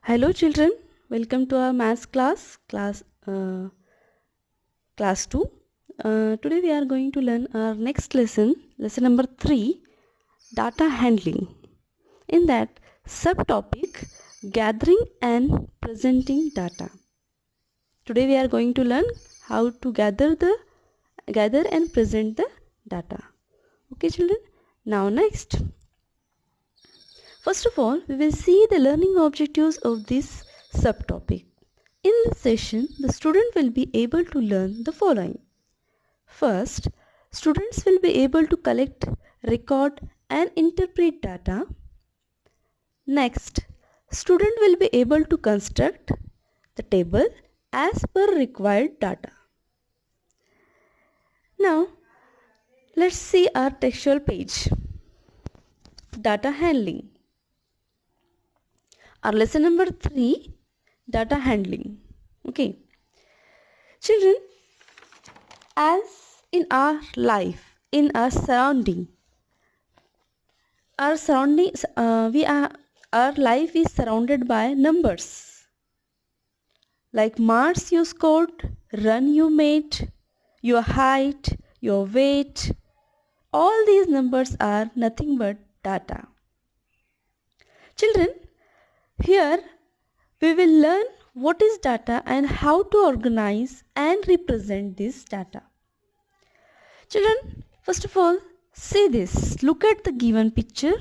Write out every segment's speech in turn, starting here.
Hello children, welcome to our maths class 2. Today we are going to learn our next lesson number 3, data handling. In that subtopic, gathering and presenting data. Today we are going to learn how to gather and present the data. Okay children, now next. First of all, we will see the learning objectives of this subtopic. In this session, the student will be able to learn the following. First, students will be able to collect, record and interpret data. Next, student will be able to construct the table as per required data. Now, let's see our textual page. Data handling. Our lesson number 3, data handling. Okay. Children, as in our life, in our surroundings, our life is surrounded by numbers. Like marks you scored, run you made, your height, your weight. All these numbers are nothing but data. Children, here we will learn what is data and how to organize and represent this data. Children, first of all, see this. Look at the given picture.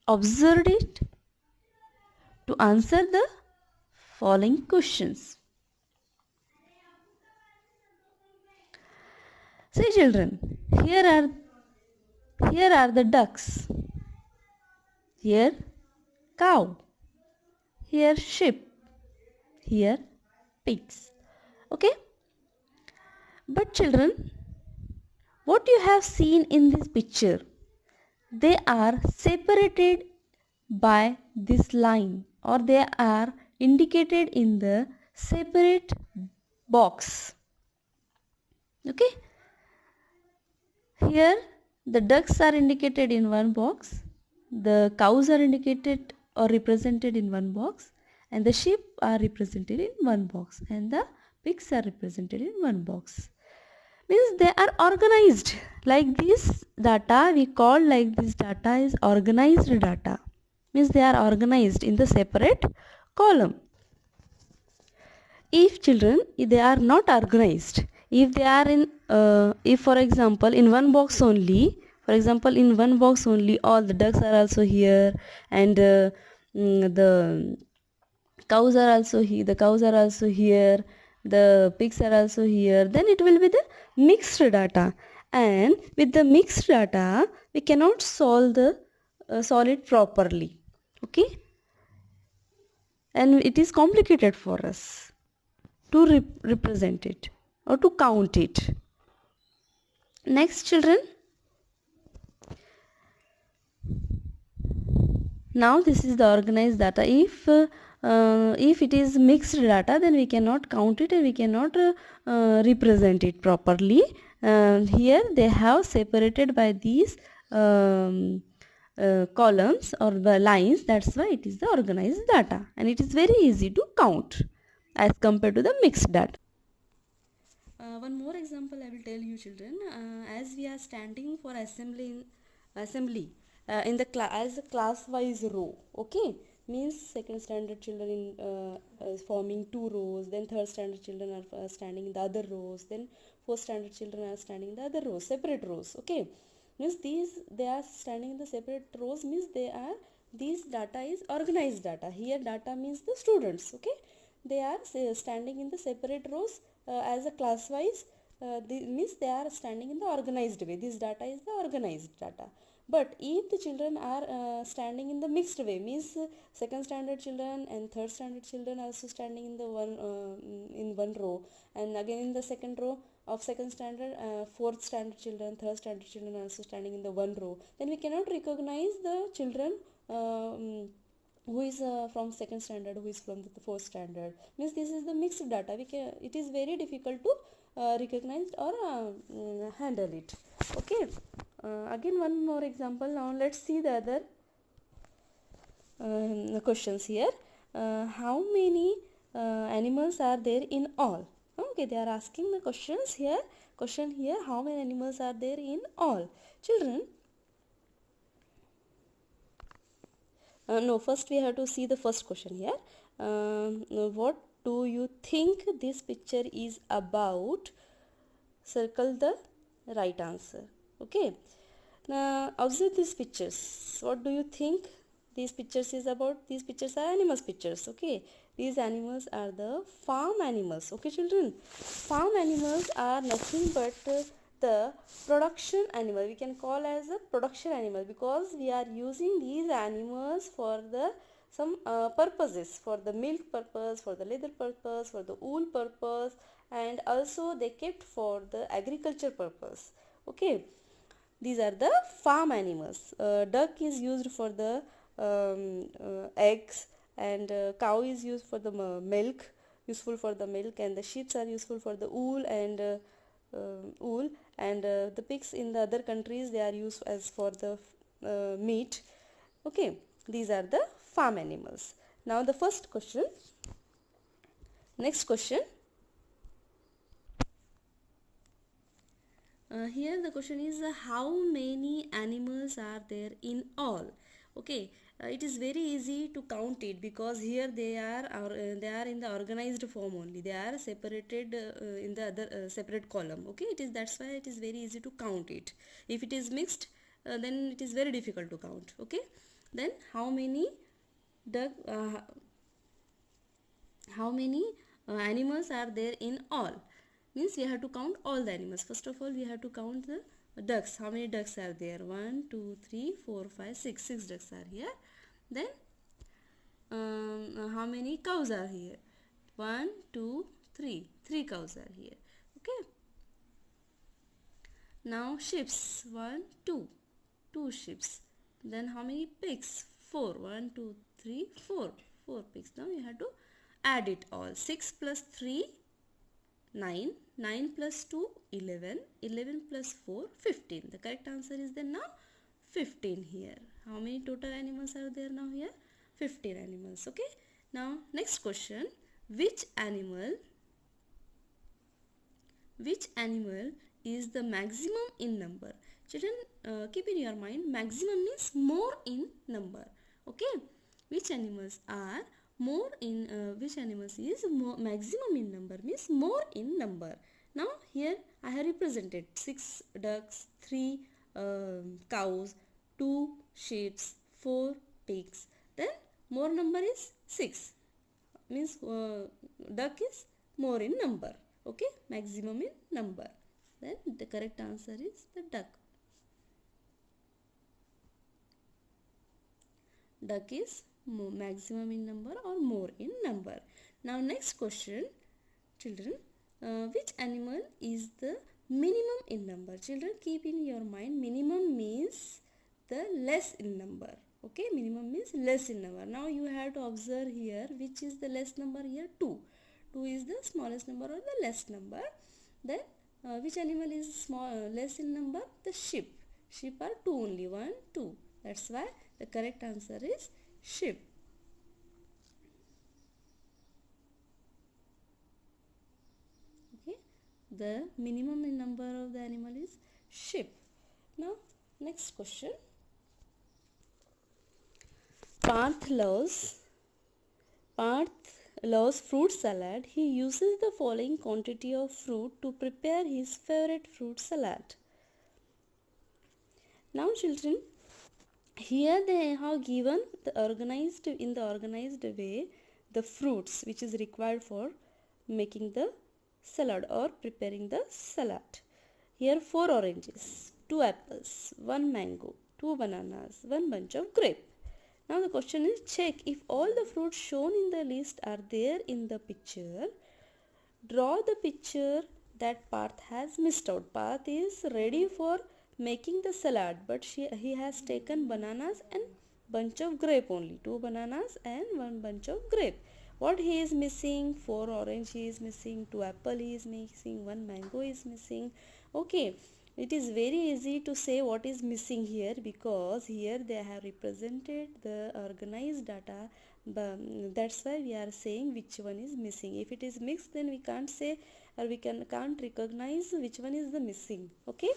Observe it to answer the following questions. See children, here are the ducks. Here cow. Here sheep. Here pigs. Okay? But children, what you have seen in this picture, they are separated by this line, or they are indicated in the separate box. Okay? Here the ducks are indicated in one box, the cows are indicated or represented in one box, and the sheep are represented in one box, and the pigs are represented in one box. Means they are organized. Like this data, we call like this data is organized data. Means they are organized in the separate column. If children, if they are not organized, if they are in if for example in one box only, all the ducks are also here, and the cows are also here, the pigs are also here, then it will be the mixed data, and with the mixed data we cannot solve it properly. Okay, and it is complicated for us to represent it or to count it. Next children, now this is the organized data. If it is mixed data, then we cannot count it and we cannot represent it properly. Here they have separated by these columns or the lines. That's why it is the organized data, and it is very easy to count as compared to the mixed data. One more example I will tell you children. As we are standing for assembly in the as a class wise row. Okay, means second standard children is forming two rows, then third standard children are standing in the other rows, then fourth standard children are standing in the other rows, separate rows. Okay, means they are standing in the separate rows, means these data is organized data. Here data means the students. Okay, they are standing in the separate rows as a class wise. Means they are standing in the organized way. This data is the organized data. But if the children are standing in the mixed way, means second standard children and third standard children also standing in the one row, and again in the second row of second standard, fourth standard children, third standard children also standing in the one row, then we cannot recognize the children who is from second standard, who is from the fourth standard. Means this is the mixed data. It is very difficult to recognize or handle it. Okay, again one more example. Now let's see the other questions here. how many animals are there in all? Okay, they are asking the questions here. Question here, how many animals are there in all? Children, no, first we have to see the first question here. What do you think this picture is about? Circle the right answer. Okay. Now observe these pictures. What do you think these pictures is about? These pictures are animals pictures. Okay. These animals are the farm animals. Okay, children. Farm animals are nothing but the production animal. We can call as a production animal because we are using these animals for the some purposes, for the milk purpose, for the leather purpose, for the wool purpose, and also they kept for the agriculture purpose. Okay, these are the farm animals. Duck is used for the eggs, and cow is used for the milk, useful for the milk, and the sheep are useful for the wool, and the pigs in the other countries, they are used as for the meat. Okay, these are the farm animals. Now the first question. Next question. Here the question is how many animals are there in all? Okay, it is very easy to count it because here they are in the organized form only. They are separated in the other separate column. Okay, that's why it is very easy to count it. If it is mixed, then it is very difficult to count. Okay, then how many duck? How many animals are there in all? Means we have to count all the animals. First of all, we have to count the ducks. How many ducks are there? 1 2 3 4 5 6. 6 ducks are here. Then how many cows are here? 1 2 3. 3 cows are here. Okay, now sheep. 1 2. 2 sheep. Then how many pigs? 4. 1 2 3 4. 4 pigs. Now you have to add it all. 6 plus 3 9, 9 plus 2 11, 11 plus 4 15. The correct answer is then now 15 here. How many total animals are there now here? 15 animals. Okay, now next question. Which animal is the maximum in number? Children, keep in your mind, maximum means more in number. Okay, which animals are more in which animals is more maximum in number means more in number. Now here I have represented 6 ducks, 3 cows, 2 sheep, 4 pigs. Then more number is 6, means duck is more in number. Okay, maximum in number. Then the correct answer is the duck. Duck is maximum in number or more in number. Now next question, children, which animal is the minimum in number? Children, keep in your mind, minimum means the less in number. Okay, minimum means less in number. Now you have to observe here which is the less number here. 2. 2 is the smallest number or the less number. Then which animal is less in number? The sheep. Sheep are 2 only. 1 2. That's why the correct answer is sheep. Okay, the minimum in number of the animal is sheep. Now next question. Parth loves fruit salad. He uses the following quantity of fruit to prepare his favorite fruit salad. Now children, here they have given in the organized way the fruits which is required for making the salad or preparing the salad. Here 4 oranges, 2 apples, 1 mango, 2 bananas, 1 bunch of grape. Now the question is, check if all the fruits shown in the list are there in the picture. Draw the picture that Parth has missed out. Parth is ready for making the salad, but he has taken bananas and bunch of grape only. 2 bananas and 1 bunch of grape. What he is missing? 4 orange he is missing, 2 apple he is missing, 1 mango is missing. Okay, It is very easy to say what is missing here, because here they have represented the organized data. That's why we are saying which one is missing. If it is mixed, then we can't say, or we can't recognize which one is the missing. Okay,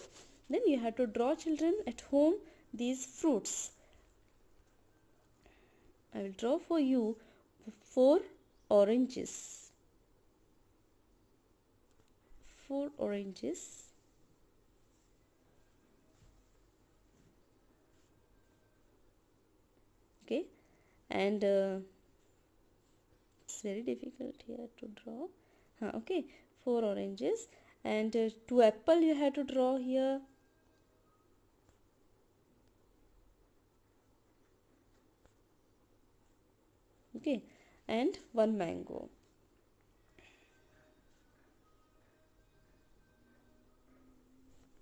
then you have to draw, children, at home these fruits. I will draw for you 4 oranges. 4 oranges. Okay, and it's very difficult here to draw. Okay, 4 oranges, and 2 apple you have to draw here. Okay, and 1 mango.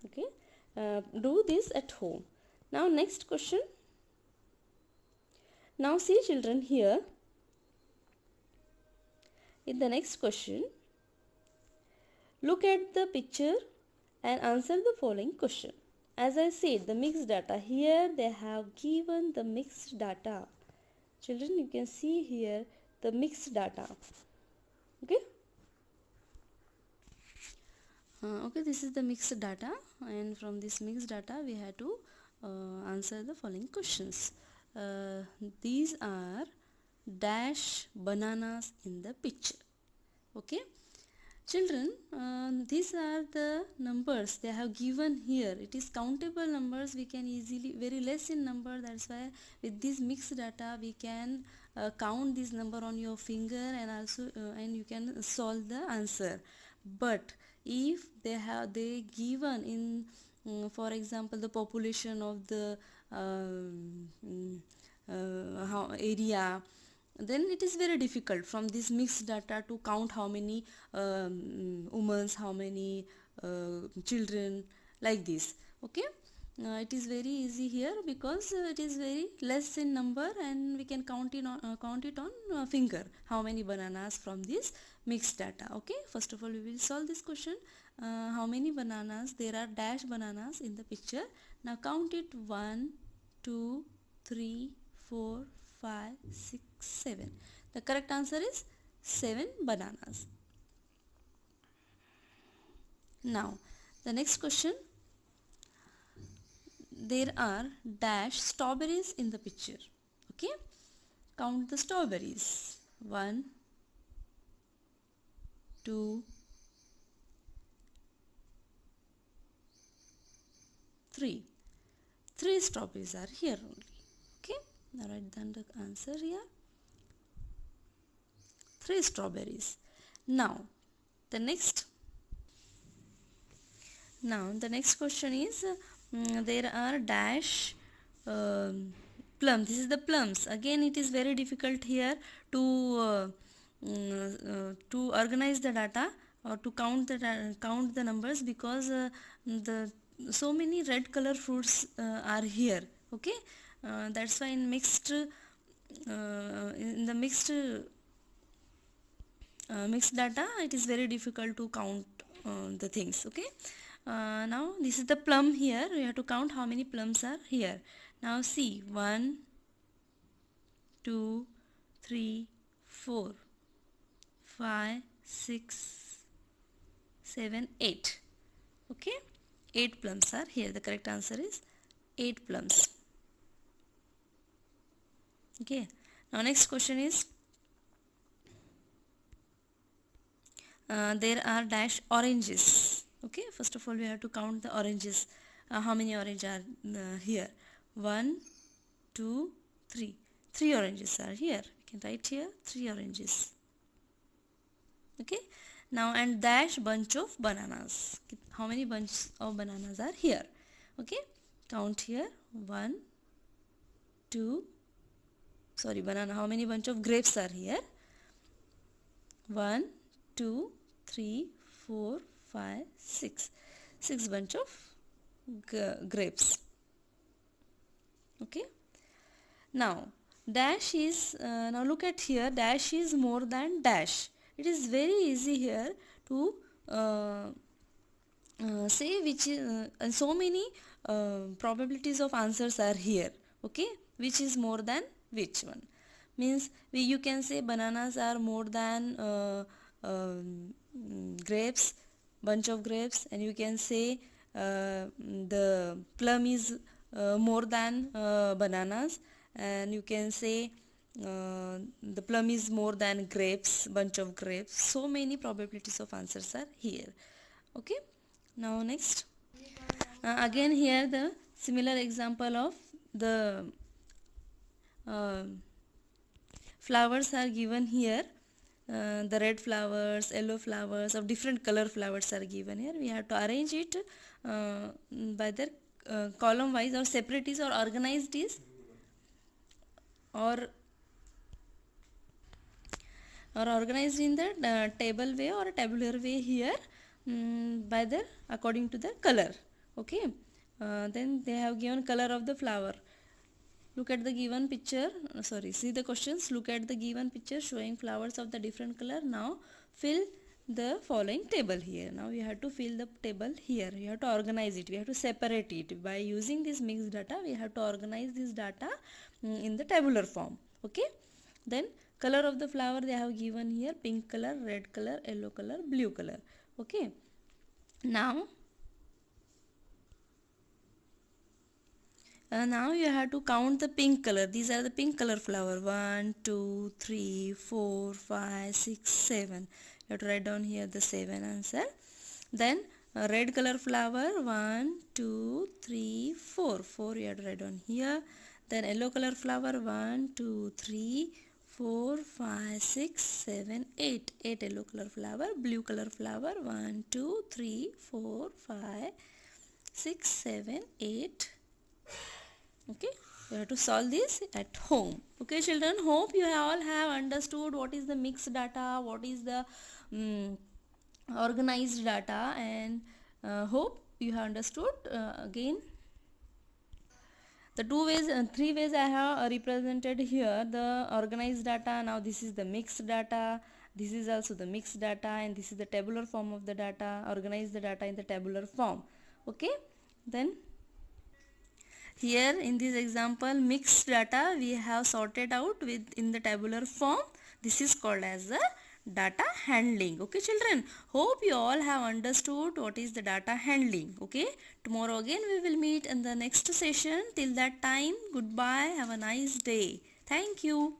Okay, do this at home. Now next question. Now see, children, here in the next question, look at the picture and answer the following question. As I said, the mixed data, here they have given the mixed data. Children, you can see here the mixed data. Okay, okay, this is the mixed data, and from this mixed data we have to answer the following questions. These are dash bananas in the picture. Okay, children, these are the numbers they have given here. It is countable numbers. We can easily, very less in number, that's why with this mixed data we can count this number on your finger, and also and you can solve the answer. But if they given in for example the population of the area, then it is very difficult from this mixed data to count how many women, how many children, like this. Okay, it is very easy here because it is very less in number, and we can count it on finger how many bananas from this mixed data. Okay, first of all we will solve this question. How many bananas? There are dash bananas in the picture. Now count it: 1 2 3 4 5 6 7. The correct answer is 7 bananas. Now the next question, there are dash strawberries in the picture. Okay, count the strawberries: 1 2 3. 3 strawberries are here only. Okay, now write down the answer here: 3 strawberries. Now the next question is, there are dash plum. This is the plums. Again, it is very difficult here to organize the data or to count the numbers, because the so many red color fruits are here. Okay, that's why in the mixed data it is very difficult to count the things. Okay, now this is the plum. Here you have to count how many plums are here. Now see: 1 2 3 4 5 6 7 8. Okay, 8 plums are here. The correct answer is 8 plums. Okay, now next question is, there are dash oranges. Okay, first of all we have to count the oranges. How many oranges are here? 1 2 3. 3 oranges are here. We can write here 3 oranges. Okay, now and dash bunch of bananas. How many bunches of bananas are here? Okay, count here: 1 2. Sorry, banana. How many bunch of grapes are here? 1 2 3 4 5 6. 6 bunch of grapes. Okay, now dash is now look at here, dash is more than dash. It is very easy here to say which is so many probabilities of answers are here. Okay, which is more than which one, means you can say bananas are more than grapes, bunch of grapes, and you can say the plum is more than bananas, and you can say the plum is more than grapes, bunch of grapes. So many probabilities of answers are here. Okay, now next, again here the similar example of the uh, flowers are given here. The red flowers, yellow flowers, of different color flowers are given here. We have to arrange it by their column wise, or separate is, or organized is, or organized in the table way or tabular way here, by the according to the color. Okay, then they have given color of the flower. Look at the given picture, see the questions. Look at the given picture showing flowers of the different color. Now fill the following table here. Now you have to fill the table here. You have to organize it. We have to separate it. By using this mixed data, we have to organize this data in the tabular form. Okay. Then color of the flower they have given here: pink color, red color, yellow color, blue color. Okay. Now you have to count the pink color. These are the pink color flower. 1, 2, 3, 4, 5, 6, 7. You have to write down here the 7 answer. Then red color flower. 1, 2, 3, 4. 4 you have to write down here. Then yellow color flower. 1, 2, 3, 4, 5, 6, 7, 8. 8 yellow color flower. Blue color flower. 1, 2, 3, 4, 5, 6, 7, 8. Okay, you have to solve this at home. Okay children, hope you all have understood what is the mixed data, what is the organized data, and hope you have understood. Again, the three ways I have represented here: the organized data, now this is the mixed data, this is also the mixed data, and this is the tabular form of the data. Organize the data in the tabular form. Okay, then here in this example, mixed data we have sorted out with in the tabular form. This is called as the data handling. Okay children, hope you all have understood what is the data handling. Okay, tomorrow again we will meet in the next session. Till that time, goodbye, have a nice day. Thank you.